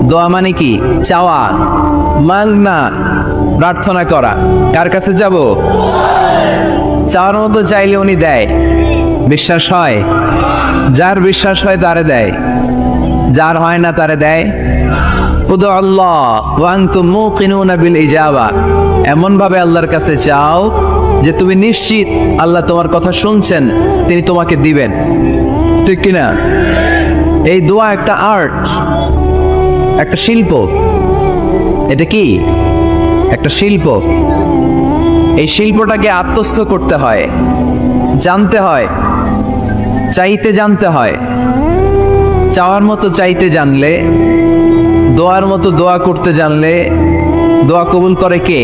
দোয়া মানে কি? চাওয়া, মাংনা, প্রার্থনা করা। কার কাছে যাব? চাওয়ার মতো চাইলে উনি দেয়। বিশ্বাস হয়? যার বিশ্বাস হয় তারে দেয়, যার হয় না তারে দেয়। উদু আল্লাহ ওয়া আনতুম মুকিনুনা বিল ইজাবা, এমন ভাবে আল্লাহর কাছে চাও যে তুমি নিশ্চিত আল্লাহ তোমার কথা শুনছেন, তিনি তোমাকে দিবেন। ঠিক কিনা? এই দোয়া একটা আর্ট, একটা শিল্প। এটা কি? একটা শিল্প। এই শিল্পটাকে আত্মস্থ করতে হয়, জানতে হয়, চাইতে জানতে হয়। চাওয়ার মতো চাইতে জানলে, দোয়ার মতো দোয়া করতে জানলে দোয়া কবুল করে কে?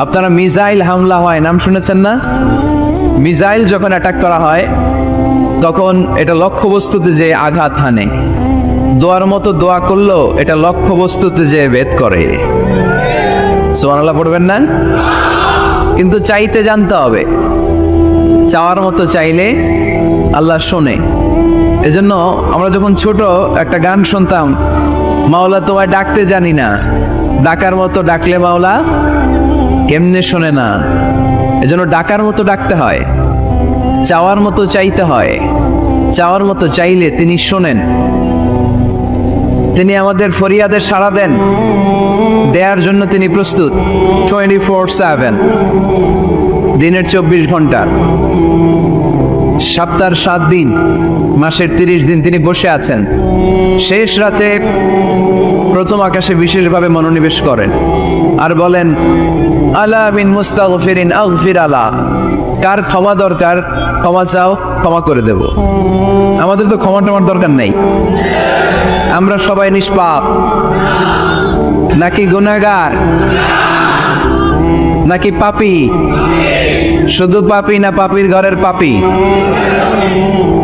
আপনারা মিসাইল হামলা হয় নাম শুনেছেন না? মিসাইল যখন অ্যাটাক করা হয় তখন এটা লক্ষ্যবস্তুতে যে আঘাত হানে। দোয়ার মতো দোয়া করলেও এটা লক্ষ্যবস্তুতে যে ভেদ করে। সুবহানাল্লাহ পড়বেন না? কিন্তু চাইতে জানতে হবে। চাওয়ার মতো চাইলে আল্লাহ শোনে। এজন্য আমরা যখন ছোট একটা গান শুনতাম, মাওলা তোমায় ডাকতে জানি না, ডাকার মতো ডাকলে মাওলা কেমনে শোনে না। এজন্য ডাকার মতো ডাকতে হয়, চাওয়ার মতো চাইতে হয়। চাওয়ার মতো চাইলে তিনি শোনেন, তিনি আমাদের ফরিয়াদে সাড়া দেন, দেওয়ার জন্য তিনি প্রস্তুত 24/7, দিনের 24 ঘন্টা, সপ্তাহের 7 দিন, মাসের 30 দিন তিনি বসে আছেন। শেষ রাতে প্রথম আকাশে বিশেষভাবে মনোনিবেশ করেন আর বলেন, আলা মিন মুস্তাগফিরিন আগফির আলা, কার ক্ষমা দরকার ক্ষমা চাও, ক্ষমা করে দেব। আমাদের তো ক্ষমা টমার দরকার নেই, আমরা সবাই নিষ্পাপ। নাকি গুনাহগার? নাকি পাপী? শুধু পাপী না পাপীর ঘরের পাপী?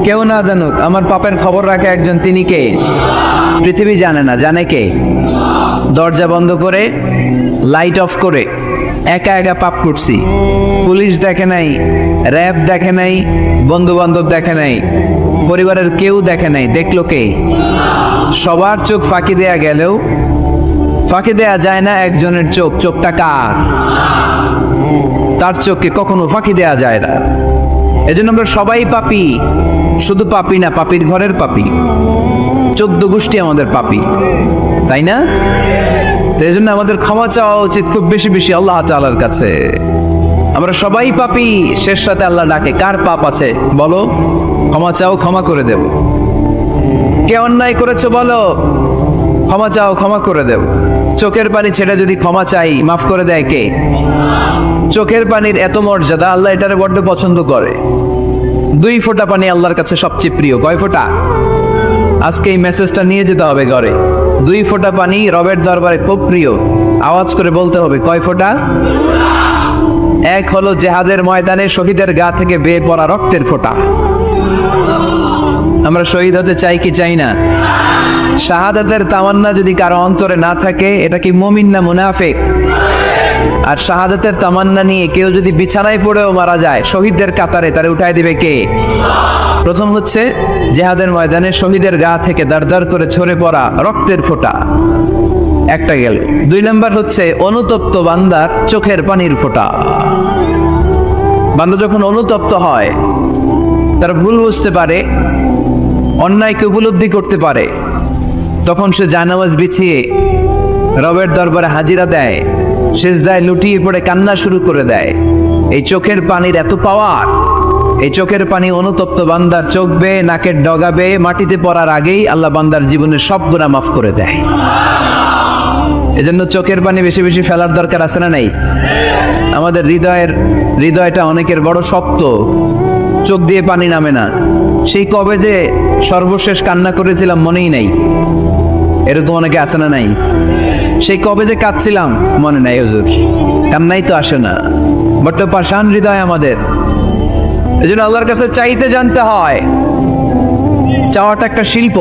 কেউ না জানুক, আমার পাপের খবর রাখে একজন, তিনি কে? পৃথিবী জানে না, জানে কে? দরজা বন্ধ করে, লাইট অফ করে একা একা পাপ করছি। পুলিশ দেখে নাই, র্যাব দেখে নাই, বন্ধু বান্ধব দেখে নাই, পরিবারের কেউ দেখে নাই, দেখলো কে? সবার চোখ ফাঁকি দেয়া গেলেও ফাঁকি দেয়া যায় না একজনের চোখ। চোখটা কার? তার চোখকে কখনো ফাঁকি দেয়া যায় না। এজন্য আমরা সবাই পাপী। শুধু পাপী না, পাপীর ঘরের পাপী। 14 গোষ্ঠী আমাদের পাপী, তাই না? তো এই জন্য আমাদের ক্ষমা চাওয়া উচিত খুব বেশি বেশি আল্লাহ তাআলার কাছে। আমরা সবাই পাপী, শেষ রাতে আল্লাহ ডাকে, কার পাপ আছে বলো, ক্ষমা চাও, ক্ষমা করে দেব। কে অন্যায় করেছো বলো, ক্ষমা চাও, ক্ষমা করে দেব। চোখের পানি ছেড়ে যদি ক্ষমা চাই, মাফ করে দেয় কে? চোখের পানির এত মর্যাদা, আল্লাহ এটারে বড্ড পছন্দ করে। 2 ফোঁটা পানি আল্লাহর কাছে সবচেয়ে প্রিয়। কয় ফোঁটা? আজকে এই মেসেজটা নিয়ে যেতে হবে ঘরে। 2 ফোঁটা পানি রবের দরবারে খুব প্রিয়। আওয়াজ করে বলতে হবে, কয় ফোঁটা? এক হলো জেহাদের ময়দানে শহীদের গা থেকে বেয়ে পড়া রক্তের ফোঁটা। আমরা শহীদ হতে চাই কি চাই না? শাহাদাতের তামান্না যদি কারো অন্তরে না থাকে, এটা কি মুমিন না মুনাফিক? আর শাহাদাতের তামান্না নিয়ে কেউ যদি বিছানায় পড়েও মারা যায়, শহীদদের কাতারে তারে উঠায় দিবে কে? প্রথম হচ্ছে জেহাদের ময়দানে শহীদের গা থেকে দারদার করে ঝরে পড়া রক্তের ফোঁটা, একটা গেল। 2 নাম্বার হচ্ছে অনুতপ্ত বান্দার চোখের পানির ফোঁটা। বান্দা যখন অনুতপ্ত হয়, তার ভুল বুঝতে পারে, অন্যায়কে উপলব্ধি করতে পারে, তখন সে জায়নামাজ বিছিয়ে রবের দরবারে হাজিরা দেয়, সিজদায় লুটিয়ে পড়ে কান্না শুরু করে দেয়। এই চোখের পানির এত পাওয়ার। এই চোখের পানি অনুতপ্ত বান্দার চোখ বেয়ে, নাকের ডগা বেয়ে মাটিতে পড়ার আগেই আল্লাহ বান্দার জীবনের সব গুনাহ মাফ করে দেয়। এজন্য চোখের পানি বেশি বেশি ফেলার দরকার আছে না নাই? আমাদের হৃদয়টা অনেকের বড় শক্ত, চোখ দিয়ে পানি নামে না। সেই কবে যে সর্বশেষ কান্না করেছিলাম মনেই নাই, এরকম অনেকে আছে না নাই? সেই কবে যে কাঁদছিলাম মনে নাই হুজুর, কান্নাই তো আসে না। বড্ড পাষাণ হৃদয় আমাদের। এজন্য আল্লাহর কাছে চাইতে জানতে হয়। চাওয়াটা একটা শিল্প,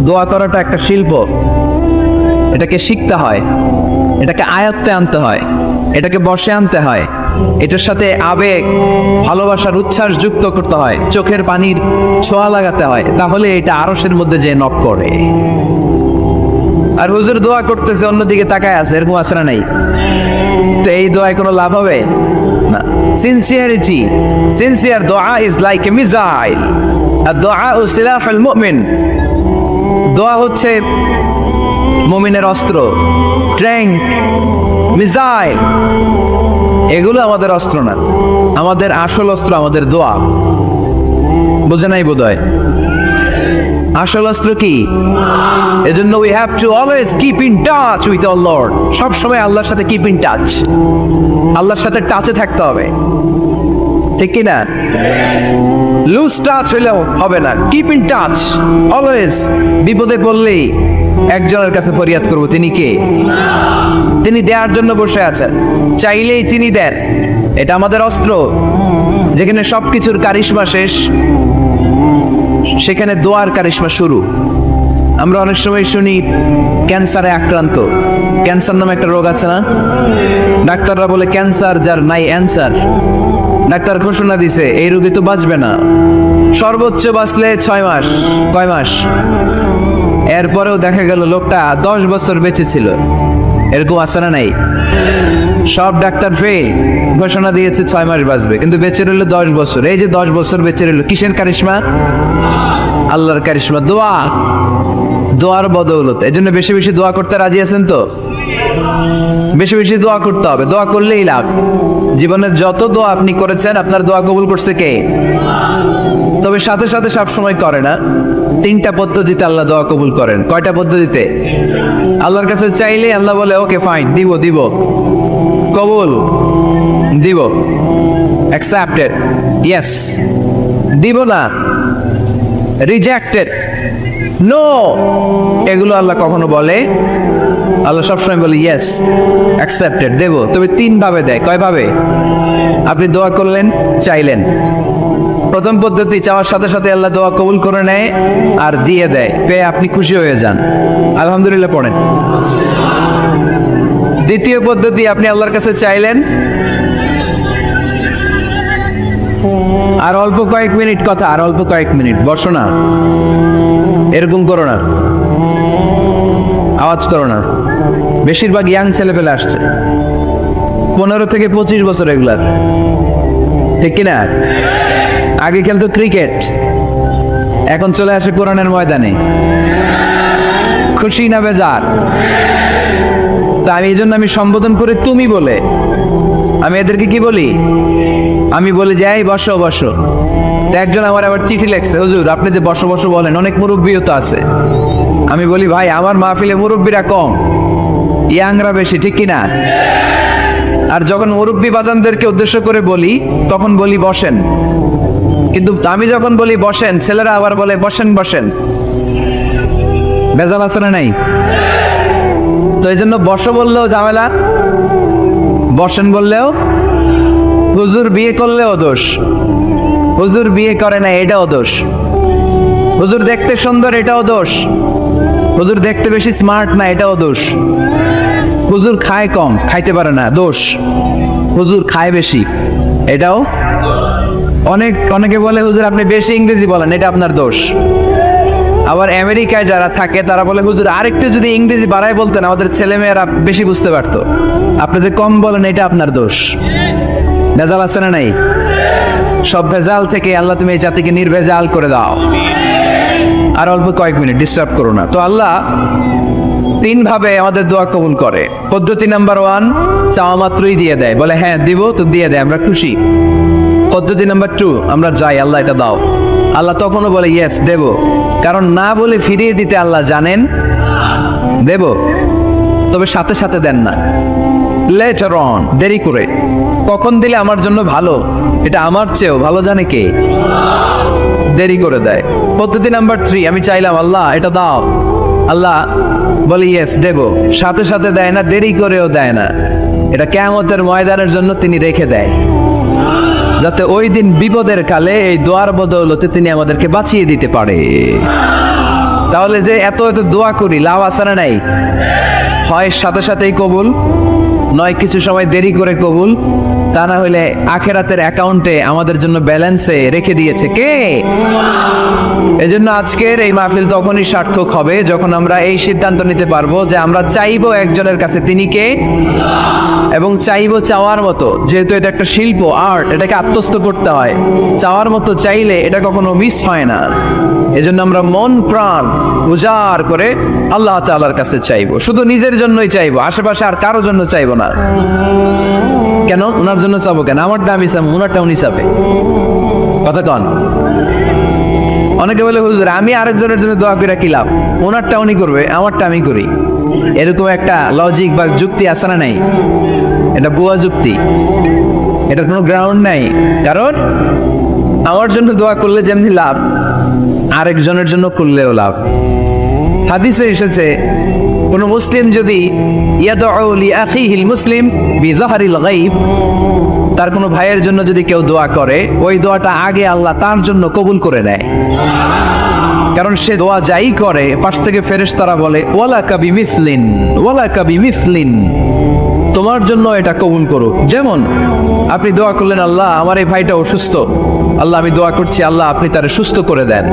দোয়া করাটা একটা শিল্প। এটাকে শিখতে হয়, এটাকে আয়ত্তে আনতে হয়, এটাকে বশে আনতে হয়। এটার সাথে আবেগ, ভালোবাসার উচ্ছ্বাস যুক্ত করতে হয়, চোখের পানির ছোঁয়া লাগাতে হয়, তাহলে এটা আরশের মধ্যে যে নক করে। আর হুজুর দোয়া করতেছে অন্যদিকে তাকায় আছে, এরকম আছে না নাই? তো এই দোয়ায় কোনো লাভ হবে না। সিনসিয়ারিটি, সিনসিয়ার দোয়া ইজ লাইক এ মিসাইল, আর দোয়া ও সিলাহুল মুমিন। দোয়া হচ্ছে মুমিনের অস্ত্র, ট্যাঙ্ক, মিসাইল। এগুলো আমাদের অস্ত্র না, আমাদের আসল অস্ত্র আমাদের দোয়া। বোঝে নাই বোধহয়? আসল অস্ত্র কি? এজন্য we have to always keep in touch with our Lord. সব সময় আল্লাহর সাথে keep in touch, আল্লাহর সাথে টাচে থাকতে হবে, ঠিক কি না? লুজ টাচ হইলেও হবে না, কিপ ইন টাচ অলওয়েজ। বিপদে পড়লেই একজনের কাছে ফরিয়াদ করব, তিনি কে? তিনি দেওয়ার জন্য বসে আছেন, চাইলেই তিনি দেন। এটা আমাদের অস্ত্র। যেখানে সবকিছুর কারিশমা শেষ, সেখানে দোয়ার কারিশমা শুরু। আমরা অনেক সময় শুনি ক্যান্সারে আক্রান্ত। ক্যান্সার নামে একটা রোগ আছে না? ডাক্তাররা বলে ক্যান্সার যার নাই অ্যান্সার। ডাক্তার ঘোষণা দিছে এই রোগী তো বাঁচবে না, সর্বোচ্চ বাঁচলে 6 মাস। কয় মাস? এরপরেও দেখা গেল লোকটা 10 বছর বেঁচে ছিল। এরকম আছে না নাই? সব ডাক্তার ফেল, ঘোষণা দিয়েছে 6 মাস বাঁচবে, কিন্তু বেঁচে রইল 10 বছর। এই যে 10 বছর বেঁচে রইল, কিসের কারিশমা? আল্লাহর কারিশমা, দোয়া, দোয়ার বদৌলতে। এই জন্য বেশি বেশি দোয়া করতে রাজি আছেন তো? বেশি বেশি দোয়া করতে হবে, দোয়া করলেই লাভ। জীবনের যত দোয়া আপনি করেছেন, আপনার দোয়া কবুল করছে কে? তবে সাথে সাথে সব সময় করে না। 3টা পদ্ধতিতে আল্লাহ দোয়া কবুল করেন। কয়টা পদ্ধতিতে? আল্লাহর কাছে চাইলে আল্লাহ বলে ওকে ফাইন, দিব দিব, কবুল, দিব, অ্যাকসেপ্টেড, ইয়েস। দিব না, রিজেক্টেড, নো। এগুলো আল্লাহ কখনো বলে? আল্লাহ সবসময় বলে ইয়েস, অ্যাকসেপ্টেড, দেব। তবে 3 ভাবে দেয়। কয় ভাবে? আপনি দোয়া করলেন, চাইলেন। প্রথম পদ্ধতি, চাওয়ার সাথে সাথে আল্লাহ দোয়া কবুল করে নেয় আর দিয়ে দেয়, পেয়ে আপনি খুশি হয়ে যান, আলহামদুলিল্লাহ পড়েন। দ্বিতীয় পদ্ধতি, আপনি আল্লাহর কাছে চাইলেন, আর অল্প কয়েক মিনিট কথা, আর অল্প কয়েক মিনিট, বসো না, এরকম করো না, আওয়াজ করো না। বেশিরভাগ ইয়াং ছেলেপেলে আসছে, 15 থেকে 25 বছর, এগুলার, ঠিক কিনা? আগে খেলতো ক্রিকেট, এখন চলে আসে কোরআনের ময়দানে। খুশি না বেজার? তা আমি এই জন্য আমি সম্বোধন করে তুমি বলে, আমি এদেরকে কি বলি? আমি বলি যাই বসো বসো। তো একজন আমার আবার চিঠি লেখছে, হুজুর আপনি যে বসো বসো বলেন, অনেক মুরব্বিও তো আছে। আমি বলি ভাই, আমার মাহফিলে মুরব্বিরা কম, ইয়াংরা বেশি, ঠিক কিনা? আর যখন মুরব্বি বাজানদেরকে উদ্দেশ্য করে বলি, তখন বলি বসেন। কিন্তু আমি যখন বলি বসেন, ছেলেরা আবার বলে বসেন বসেন। বেজাল আছে না নাই? তো এই জন্য বসো বললেও ঝামেলা, বসেন বললেও। হুজুর বিয়ে করলেও দোষ, হুজুর বিয়ে করে না এটাও দোষ, হুজুর দেখতে সুন্দর এটাও দোষ, হুজুর দেখতে বেশি স্মার্ট না এটাও দোষ, হুজুর খায় কম, খাইতে পারে না, দোষ, হুজুর খায় বেশি, এটাও। অনেকে বলে হুজুর আপনি বেশি ইংরেজি বলেন, এটা আপনার দোষ। আবার আমেরিকায় যারা থাকে তারা বলে হুজুর আরেকটু যদি ইংরেজি বাড়ায় বলতেন আমাদের ছেলেমেয়েরা বেশি বুঝতে পারতো, আপনি যে কম বলেন এটা আপনার দোষ। ভেজাল আছে না নাই? সব ভেজাল থেকে আল্লাহ তুমি এই জাতিকে নির্ভেজাল করে দাও। আর অল্প কয়েক মিনিট, ডিস্টার্ব করো না। তো আল্লাহ 3 ভাবে আমাদের দোয়া কবুল করে। পদ্ধতি নাম্বার 1, চাওয়া মাত্রই দিয়ে দেয়, বলে হ্যাঁ দিব, তো দিয়ে দেয়, আমরা খুশি। পদ্ধতি নাম্বার 2, আমরা যাই, আল্লাহ এটা দাও, আল্লাহ তখনও বলে ইয়েস দেব, কারণ না বলে ফিরিয়ে দিতে আল্লাহ জানেন, দেব, তবে সাথে সাথে দেন না, লেটার অন, দেরি করে। কখন দিলে আমার জন্য ভালো, এটা আমার চেয়েও ভালো জানে কে? দেরি করে দেয়। পদ্ধতি নাম্বার 3, আমি চাইলাম আল্লাহ এটা দাও, আল্লাহ বলে ইয়েস দেব, সাথে সাথে দেয় না, দেরি করেও দেয় না। এটা কিয়ামতের ময়দানের জন্য তিনি রেখে দেয়, যাতে ওই দিন বিপদের কালে এই দোয়ার বদৌলতে তিনি আমাদেরকে বাঁচিয়ে দিতে পারে। তাহলে যে এত এত দোয়া করি, লাভ আছে না নাই? হয় সাথে সাথেই কবুল, নয় কিছু সময় দেরি করে কবুল, তা না হলে আখেরাতের অ্যাকাউন্টে আমাদের জন্য ব্যালেন্সে রেখে দিয়েছে কে? এজন্য আজকের এই মাহফিল তখনই সার্থক হবে যখন আমরা এই সিদ্ধান্ত নিতে পারবো যে আমরা চাইবো একজনের কাছে, তিনি কে, এবং চাইবো চাওয়ার মতো। যেহেতু এটা একটা শিল্প, আর্ট, এটাকে আত্মস্থ করতে হয়। চাওয়ার মতো চাইলে এটা কখনো মিস হয় না। এজন্য আমরা মন প্রাণ উজাড় করে আল্লাহ তাআলার কাছে চাইবো, শুধু নিজের জন্যই চাইবো, আশেপাশে আর কারোর জন্য চাইবো না। কেন? ওনার জন্য চাবো কেন? আমারটা আমি চাবো, ওনারটা উনি চাবে। কথা কন। অনেকে বলে হুজুর আমি আরেকজনের জন্য দোয়া করে কি লাভ? ওনারটা উনি করবে, আমারটা আমি করি। এরকম একটা লজিক বা যুক্তি আছে না নাই? এটা ভুয়া যুক্তি, এটার কোনো গ্রাউন্ড নাই। কারণ আমার জন্য দোয়া করলে যেমনি লাভ, আরেকজনের জন্য করলেও লাভ। হাদিসে এসেছে কোন মুসলিম যদি ইয়াদউ লিআখিহিল মুসলিম বিযাহরিল গায়ব, তার কোনো ভাইয়ের জন্য যদি কেউ দোয়া করে, ওই দোয়াটা আগে আল্লাহ তার জন্য কবুল করে নেয়। কারণ সে দোয়া যাই করে, পাশ থেকে ফেরেশতারা বলে ওয়ালাকা বিমিসলিন, ওয়ালাকা বিমিসলিন, তোমার জন্য এটা কবুল করুক। যেমন আপনি দোয়া করলেন, আল্লাহ আমার এই ভাইটা অসুস্থ, আল্লাহ আমি দোয়া করছি আল্লাহ আপনি তারে সুস্থ করে দেন।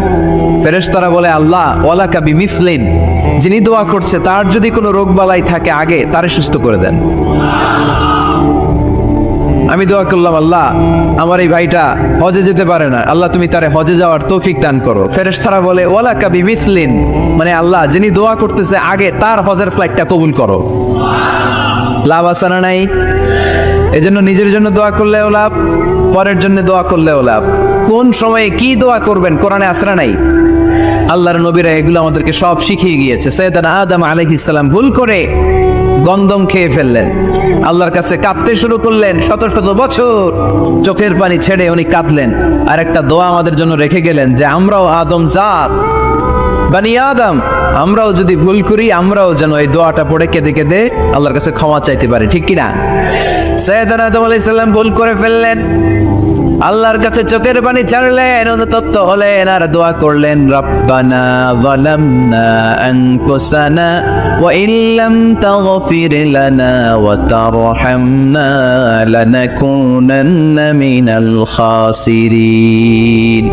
ফেরেশতারা বলে আল্লাহ ওয়ালাকা বিমিসলিন, যিনি দোয়া করছে তার যদি কোনো রোগ বালাই থাকে আগে তারে সুস্থ করে দেন। আমি দোয়া করলাম আল্লাহ আমার এই ভাইটা হজে যেতে পারে না, আল্লাহ তুমি তারে হজে যাওয়ার তৌফিক দান করো। ফেরেশতারা বলে ওয়ালাকা বিমিসলিন, মানে আল্লাহ যিনি দোয়া করতেছে আগে তার হজের ফ্লাইটটা কবুল করো। লাভ আছে না নাই? এজন্য নিজের জন্য দোয়া করলেও লাভ, পরের জন্য দোয়া করলেও লাভ। কোন সময়ে কি দোয়া করবেন কোরআনে আছে না নাই? আল্লাহর নবীরা এগুলো আমাদেরকে সব শিখিয়ে গিয়েছে। সাইয়েদানা আদম আলাইহিস সালাম ভুল করে গন্ধম খেয়ে ফেললেন, আল্লাহর কাছে কাঁদতে শুরু করলেন, শত শত বছর চোখের পানি ছেড়ে উনি কাঁদলেন। আর একটা দোয়া আমাদের জন্য রেখে গেলেন যে আমরাও আদম জাত, বানি আদম, আমরাও যদি ভুল করি আমরাও যেন এই দোয়াটা পড়ে কেঁদে কেঁদে আল্লাহর কাছে ক্ষমা চাইতে পারি, ঠিক কিনা? সাইয়েদানা আদম আলাইহিস সালাম ভুল করে ফেললেন, আল্লাহর কাছে চোখের পানি ছাড়লেন, অনুতপ্ত হলেন আর দোয়া করলেন রব্বানা যালামনা আনফুসানা ওয়া ইল্লাম তাগফির লানা ওয়া তারহামনা লানাকুনান্না মিনাল খাসিরিন।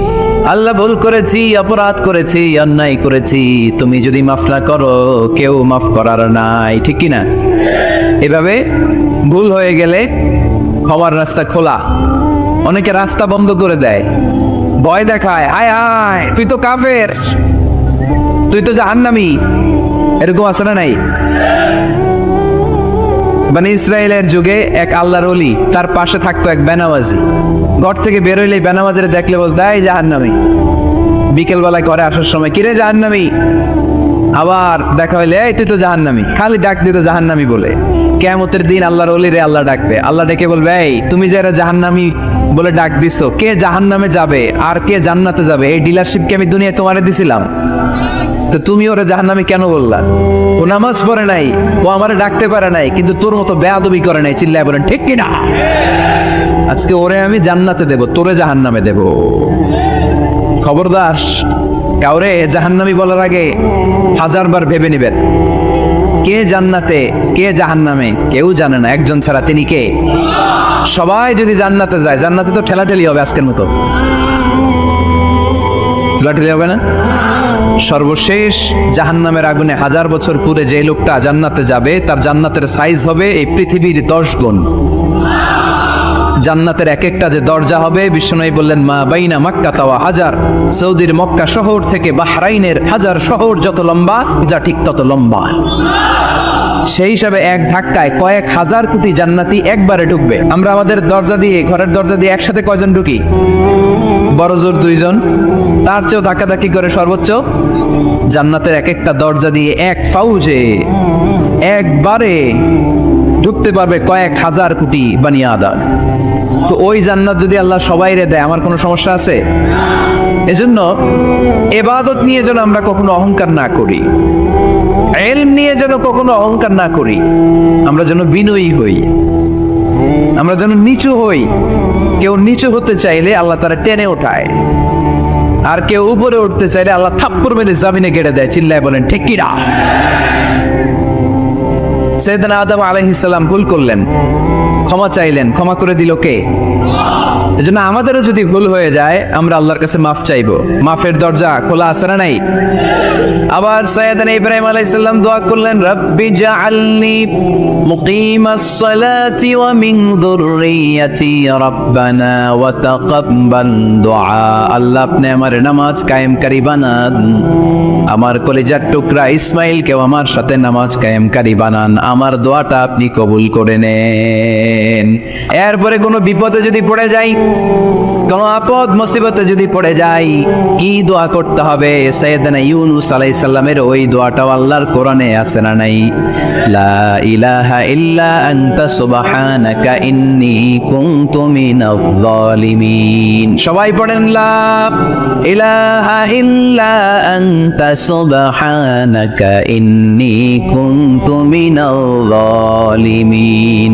আল্লাহ ভুল করেছি, অপরাধ করেছি, অন্যায় করেছি, তুমি যদি মাফ না করো কেউ মাফ করার নাই, ঠিক কিনা? এভাবে ভুল হয়ে গেলে ক্ষমার রাস্তা খোলা। অনেকে রাস্তা বন্ধ করে দেয়, ভয় দেখায়, হায় হায় তুই তো কাফের, তুই তো জাহান্নামী, এরকম আছে না নাই? বনি ইসরায়েলের যুগে এক আল্লাহর ওলি, তার পাশে থাকতো এক বেনামাজি। ঘর থেকে বের হইলে বেনামাজিরে দেখলে বলতো এই জাহান্নামী। বিকেল বেলায় করে আসার সময় কিরে জাহান্নামী, আবার দেখা হইলে এই তুই তো জাহান্নামী, খালি ডাক দিত জাহান্নামী বলে। কিয়ামতের দিন আল্লাহর ওলিরে আল্লাহ ডাকবে, আল্লাহ ডেকে বলবে এই তুমি যারা জাহান্নামী বলে ডাক দিছো, কে জাহান্নামে যাবে আর কে জান্নাতে যাবে এই ডিলারশিপ কি আমি দুনিয়ায় তোমারে দিছিলাম? তো তুমি ওরে জাহান্নামী কেন বললা? ও নামাজ পড়ে নাই, ও আমারে ডাকতে পারে নাই, কিন্তু তোর মতো বেয়াদবি করে নাই, চিল্লায় বলেন ঠিক কিনা? আজকে ওরে আমি জান্নাতে দেব, তোরে জাহান্নামে দেব। খবরদার, কাউরে জাহান্নামী বলার আগে 1000 বার ভেবে নেবেন। কে জান্নাতে কে জাহান্নামে কেউ জানে না, একজন ছাড়া, তিনি কে? সবাই যদি জান্নাতে যায়, জান্নাতে তো ঠেলাঠেলি হবে আজকের মতো, ঠেলাঠেলি হবে না? সর্বশেষ জাহান্নামের আগুনে 1000 বছর পুরে যে লোকটা জান্নাতে যাবে, তার জান্নাতের সাইজ হবে এই পৃথিবীর 10 গুণ। জান্নাতের এক একটা যে দরজা হবে, বিশ্বনবী বললেন মা বাইনা মক্কা ওয়া হাজার, সৌদির মক্কা শহর থেকে বাহরাইনের হাজার শহর যত লম্বা, যা ঠিক তত লম্বা। সেই হিসাবে এক ধাক্কায় কয়েক হাজার কোটি জান্নাতি একবারে ঢুকবে। আমরা আমাদের দরজা দিয়ে, ঘরের দরজা দিয়ে একসাথে কয়জন ঢুকি? বড় জোর 2 জন, তার চেয়েও ধাক্কাধাক্কি করে সর্বোচ্চ। জান্নাতের এক একটা দরজা দিয়ে এক ফাউজে একবারে ঢুকতে পারবে কয়েক হাজার কোটি বানি আদম। তো ওই জান্নাত যদি আল্লাহ সবাইরে দেয়, আমার কোনো সমস্যা আছে? এজন্য ইবাদত নিয়ে যেন আমরা কখনো অহংকার না করি, ইলম নিয়ে যেন কখনো অহংকার না করি, আমরা যেন বিনয়ী হই, আমরা যেন নিচু হই। কেউ নিচু হতে চাইলে আল্লাহ তারা টেনে ওঠায়, আর কেউ উপরে উঠতে চাইলে আল্লাহ থাপ্পড় মেরে জামিনে গেড়ে দেয়, চিল্লায় বলেন ঠিক কিনা? সাইয়েদনা আদম আলাইহিস সালাম ভুল করলেন, ক্ষমা চাইলেন, ক্ষমা করে দিল কে? এজন্য আমাদেরও যদি ভুল হয়ে যায় আমরা আল্লাহর কাছে মাফ চাইবো। মাফের দরজা খোলা আছে না নাই? আবার সাইয়েদনা ইব্রাহিম আলাইহিস সালাম দোয়া করলেন, রব্বি জাআলনি মুকিমাস সালাতি ওয়া মিন যুররিয়াতি রব্বানা ওয়া তাকাব্বাল দুআ। আল্লাহ আপনি আমার নামাজ কায়েমকারী বানান, আমার কলিজার টুকরা ইসমাইলকেও আমার সাথে নামাজ কায়েমকারী বানান, আমার দোয়াটা আপনি কবুল করে নেন। এরপরে কোনো বিপদে যদি পড়ে যাই, কোনো আপদ মুসিবতে যদি পড়ে যাই, কি দোয়া করতে হবে? সাইয়েদনা ইউনূস আলাইহিস সালামের ওই দোয়াটাও আল্লাহর কোরআনে আছে না নাই? লা ইলাহা ইল্লা আনতা সুবহানাকা ইন্নী কুনতু মিনাজ জালিমিন। সবাই পড়েন, লা ইলাহা ইল্লা আনতা সুবহানাকা ইন্নী কুনতু মিনাজ জালিমিন।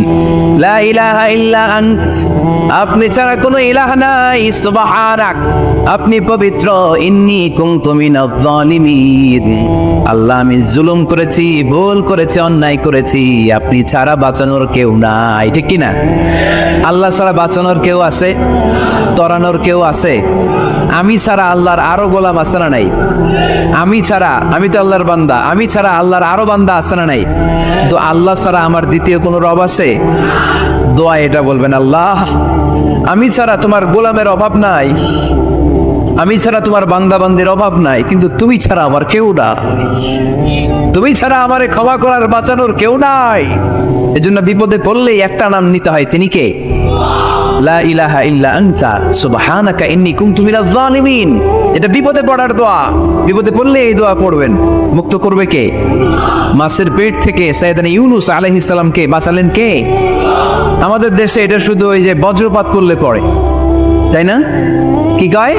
লা ইলাহা ইল্লা আন্ত, আপনি ছাড়া কোনো ইলাহ নাই, সুবহানাক, আপনি পবিত্র, ইন্নী কুনতু মিনাজ জালিমিন, আল্লাহ আমি জুলুম করেছি, ভুল করেছি, অন্যায় করেছি, আপনি ছাড়া বাঁচানোর কেউ নাই। ঠিক কি না? আল্লাহ ছাড়া বাঁচানোর কেউ আছে? তরানোর কেউ আছে? আমি ছাড়া আল্লাহর আরো গোলাম আছে না নাই? আমি ছাড়া, আমি তো আল্লাহর বান্দা, আমি ছাড়া আল্লাহর আরো বান্দা আছে না নাই? তো আল্লাহ ছাড়া আমার দ্বিতীয় কোনো রব আছে? দোয়া এটা বলবেন, আল্লাহ আমি ছাড়া তোমার গোলামের অভাব নাই, আমি ছাড়া তোমার বান্দা বান্দির অভাব নাই, কিন্তু তুমি ছাড়া আমার কেউ নাই, তুমি ছাড়া আমারে ক্ষমা করার বাঁচানোর কেউ নাই। এজন্য বিপদে পড়লেই একটা নাম নিতে হয়, তিনি কে? লা ইলাহা ইল্লা আনতা সুবহানাকা ইন্নী কুনতু মিনাজ জালিমিন। এটা বিপদে পড়ার দোয়া, বিপদে পড়লে এই দোয়া পড়বেন। মুক্ত করবে কে? মাছের পেট থেকে সাইয়েদনা ইউনূস আলাইহিস সালামকে বাঁচালেন কে? আমাদের দেশে এটা শুধু ওই যে বজ্রপাত পড়লে পড়ে, তাই না? কি কয়?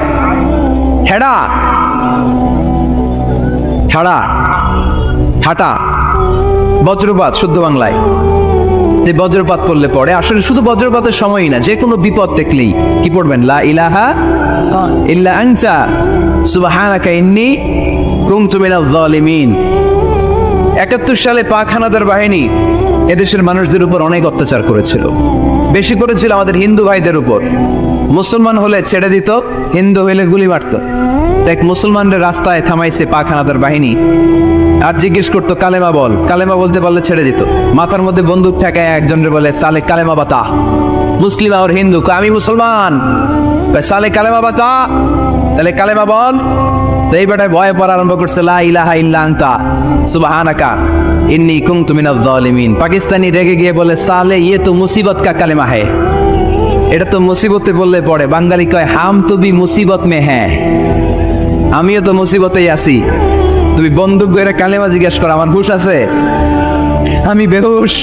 ঠেড়া, ঠাড়া, ঠাটা, বজ্রপাত শুদ্ধ বাংলায়। যে বজ্রপাত পড়লে পড়ে, আসলে শুধু বজ্রপাতের সময়ই না, যে কোনো বিপদ দেখলেই কি পড়বেন? লা ইলাহা ইল্লা আনতা সুবহানাকা ইন্নী কুনতু মিনাজ জালিমিন। ৭১ সালে পাক হানাদার বাহিনী এদেশের মানুষদের উপর অনেক অত্যাচার করেছিল, বেশি করেছিল আমাদের হিন্দু ভাইদের উপর। মুসলমান হলে ছেড়ে দিত, হিন্দু হইলে গুলি মারত। এক মুসলমানদের রাস্তায় থামাইছে পাক হানাদার বাহিনী, আর জিজ্ঞেস করতো কালেমা বল, কালেমা বলতে পারলে ছেড়ে দিত। মাথার মধ্যে বন্দুক ঠেকায় একজনের বলে, সালে কালেমা বাতা। মুসলিম আর হিন্দু, আমি মুসলমান, সালে কালেমা বাতা, তাহলে কালেমা বল। তো এই বেটায় ভয় পড়া আরম্ভ করছে, লা ইলাহা ইল্লা আনতা সুবহানাকা ইন্নী কুনতু মিনাজ জালিমিন। পাকিস্তানি রেগে গিয়ে বলে, সালে ইয়ে তো মুসিবত কা কালেমা হ্যায়, এটা তো মুসিবতে বললে পড়ে। বাঙালি কয়, হাম তো ভি মুসিবত মে হ্যায়, আমিও তো মুসিবতেই আছি। তুমি বন্দুক ধরে কালেমা জিজ্ঞেস করো, আমার হুশ আছে? আমি বেহুশ,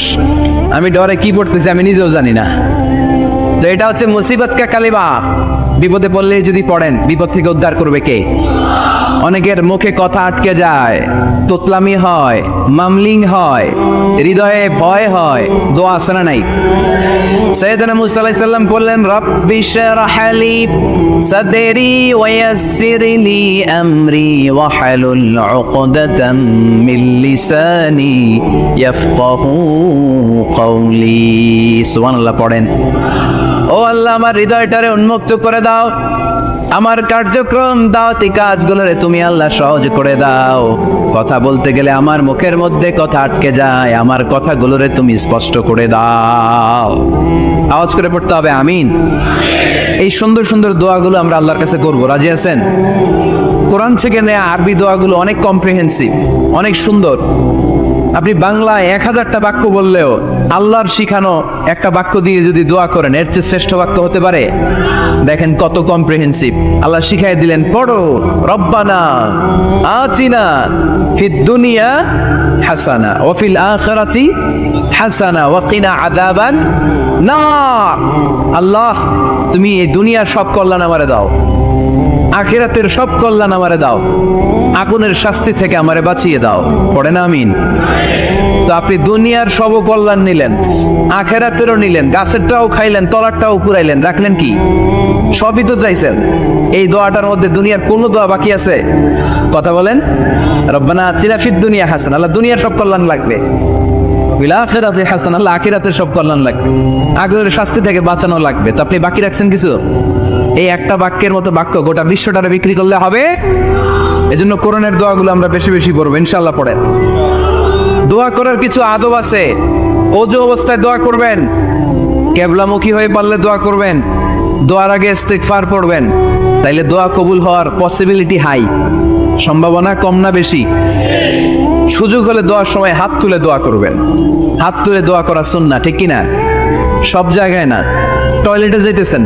আমি ডরে কি পড়তেছি আমি নিজেও জানি না। তো এটা হচ্ছে মুসিবত কা কালেমা। বিপদে পড়লে যদি পড়েন, বিপদ থেকে উদ্ধার করবে কে? অনেকের মুখে কথা আটকে যায়, তোতলামি হয়, মামলিং হয়, হৃদয়ে ভয় হয়, দোয়া আছে না নাই? সাইয়েদনা মুসা আলাইহিস সালাম বললেন, রব্বি শরহ লি সাদরি ওয়া ইয়াসসির লি আমরি ওয়া হালুল উকদাতাম মিন লিসানি ইয়াফকাহু কওলি। সুবহানাল্লাহ পড়েন। ও আল্লাহ, আমার হৃদয়টারে উন্মুক্ত করে দাও, আমার কার্যক্রম দাওয়াতি কাজগুলোরে তুমি আল্লাহ সহজ করে দাও। কথা বলতে গেলে আমার মুখের মধ্যে কথা আটকে যায়, আমার কথাগুলোরে তুমি স্পষ্ট করে দাও। আওয়াজ করে পড়তে হবে আমিন। এই সুন্দর সুন্দর দোয়াগুলো আমরা আল্লাহর কাছে করব, রাজি আছেন? কোরআন থেকে নেয়া আরবি দোয়াগুলো অনেক কম্প্রিহেন্সিভ, অনেক সুন্দর। আপনি বাংলায় 1000টা বাক্য বললেও আল্লাহর শিখানো একটা বাক্য দিয়ে যদি দোয়া করেন, এর চেয়ে শ্রেষ্ঠ বাক্য হতে পারে? দেখেন কত কম্প্রিহেন্সিভ। আল্লাহ শিখাই দিলেন, পড়ো, রব্বানা আতিনা ফিদ দুনিয়া হাসানা ওয়া ফিল আখিরাতি হাসানা ওয়া কিনা আযাবান নার। আল্লাহ, তুমি এই দুনিয়ার সব কল্যাণ আমারে দাও, আখিরাতের সব কল্যাণ আমারে দাও, আগুনের শাস্তি থেকে আমারে বাঁচিয়ে দাও। পড়ে না আমিন? তো আপনি দুনিয়ার সব কল্যাণ নিলেন, আখিরাতেরও নিলেন, গাছেরটাও খাইলেন, তলারটাও পুরাইলেন, রাখলেন কি? সবই তো চাইছেন। এই দোয়াটার মধ্যে দুনিয়ার কোন দোয়া বাকি আছে? কথা বলেন। রব্বানা আতিনা ফিদ দুনিয়া হাসানা, আল্লাহ দুনিয়ার সব কল্যাণ লাগবে। ফিল আখিরাতি হাসানাহ, আল্লাহ আখিরাতের সব কল্যাণ লাগবে, আগের শাস্তি থেকে বাঁচানো লাগবে। তো আপনি বাকি রাখছেন কিছু? এই একটা বাক্যের মতো বাক্য গোটা বিশ্বটারে বিক্রি করলে হবে? এজন্য কোরআনের দোয়াগুলো আমরা বেশি বেশি পড়বো ইনশাআল্লাহ। পড়েন। দোয়া করার কিছু আদব আছে। ওযু অবস্থায় দোয়া করবেন, কিবলামুখী হয়ে পারলে দোয়া করবেন, দোয়ার আগে ইস্তিগফার পড়বেন, তাইলে দোয়া কবুল হওয়ার পসিবিলিটি হাই, সম্ভাবনা কম না বেশি? সুযোগ হলে দোয়ার সময় হাত তুলে দোয়া করবেন। হাত তুলে দোয়া করা সুন্নাহ, ঠিক কি না? সব জায়গায় না। টয়লেটে যাইতেছেন,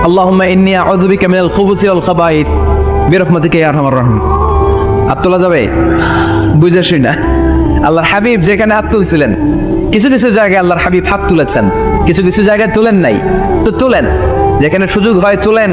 আল্লাহুম্মা ইন্নী আউযু বিকা মিনাল খুবুসি ওয়াল খাবাইস বিরহমাতিকা ইয়া আরহামার রাহিম। হাত তোলা যাবে? বুঝেছি না? আল্লাহর হাবিব যেখানে হাত তুলছিলেন, কিছু কিছু জায়গায় আল্লাহর হাবিব হাত তুলেছেন, কিছু কিছু জায়গায় তুলেন নাই। তো তুলেন, যেখানে সুযোগ হয় তুলেন,